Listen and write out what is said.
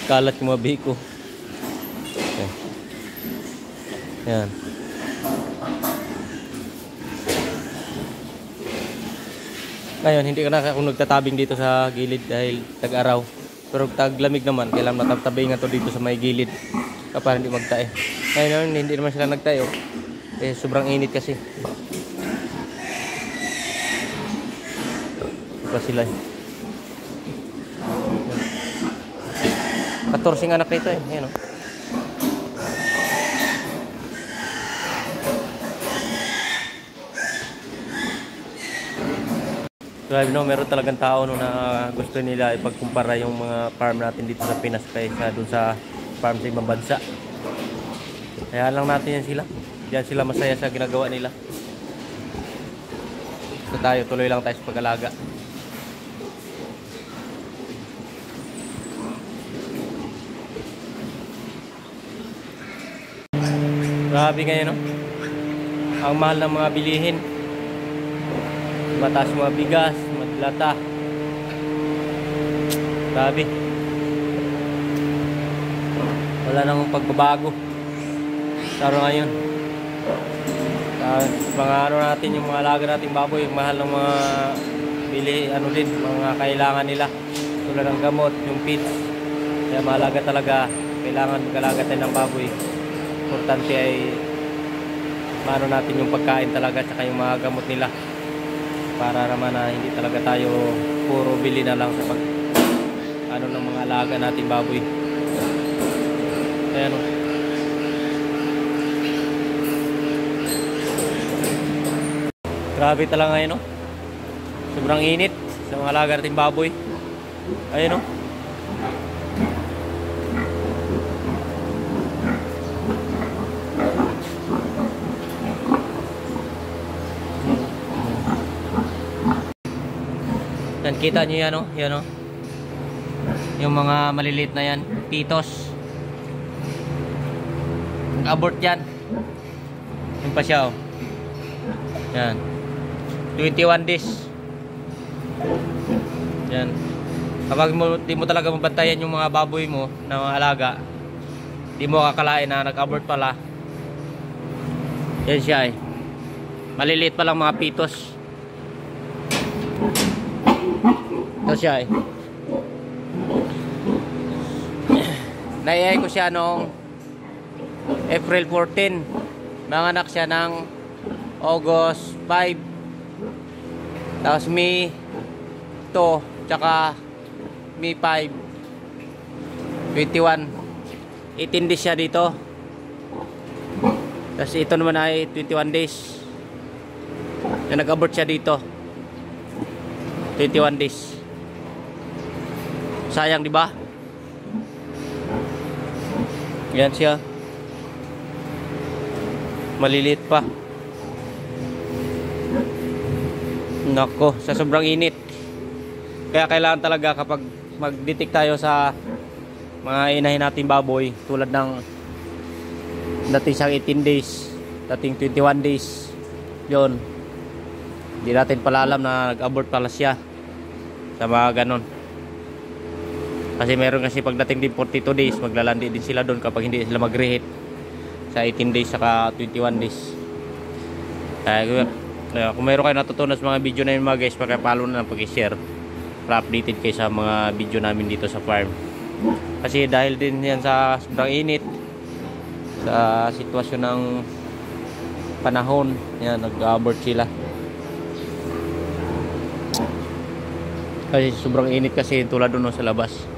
Kalat yung mga biko. Okay. Yan. Ngayon, hindi ka na ako nagtatabing dito sa gilid dahil tag-araw. Pero taglamig naman, kailangan matabtabingan to dito sa may gilid para hindi magtae. Ngayon, hindi naman sila nagtae. Oh. Eh, sobrang init kasi. Pa sila eh. 14 anak nito eh. Ayan, oh. Grabe no, meron talagang tao no, na gusto nila ipagkumpara yung mga farm natin dito sa Pinas kaysa dun sa farm sa ibang bansa. Kaya lang natin yan sila. Diyan sila masaya sa ginagawa nila. So tayo, tuloy lang tayo sa pag-alaga. Grabe ngayon no. Ang mahal ng mga bilihin. Mataas mga bigas, madlata. Grabe. Wala nang pagbabago. Saro ngayon. Mga ano natin, yung mga alaga nating baboy, yung mahal ng mga bili, ano din, mga kailangan nila. Tulad ng gamot, yung feeds. Kaya mahalaga talaga, kailangan mag-alaga tayo ng baboy. Importante ay maano natin yung pagkain talaga, tsaka yung mga gamot nila. Para naman na hindi talaga tayo puro bili na lang sa pag ano ng mga alaga natin baboy. Ayan o. Grabe talaga ngayon o. Sobrang init sa mga alaga natin baboy. Ayan o. Yan, kita nyo yan o, yan o. Yung mga maliliit na yan, pitos. Nag-abort yan. Yung pa siya o. Yan. 21 days. Yan. Kapag di mo talaga mabantayan yung mga baboy mo na mga alaga, di mo kakalain na nag-abort pala. Yan siya eh. Maliliit pa lang mga pitos. Ito siya eh. Naiay ko siya noong April 14. Manganak siya ng August 5. Tapos May 2 tsaka May 5 21. 18 days siya dito. Tapos ito naman ay 21 days na nag-abort siya dito. 21 days. Sayang, di ba? Yan siya. Maliliit pa. Nako, sa sobrang init. Kaya kailangan talaga kapag mag-detect tayo sa mga inahin natin baboy, tulad ng dating siyang 18 days, dating 21 days, yun, hindi natin pala alam na nag-abort pala siya sa mga ganon. Kasi meron kasi pagdating din 42 days, maglalandi din sila doon kapag hindi sila mag-reheat sa 18 days saka 21 days. Kaya kung meron kayo natutunan sa mga video na yun mga guys, paki-follow na lang, paki-share para updated kayo sa mga video namin dito sa farm. Kasi dahil din yan sa sobrang init, sa sitwasyon ng panahon, yan, nag-abort sila. Kasi sobrang init kasi tulad doon sa labas.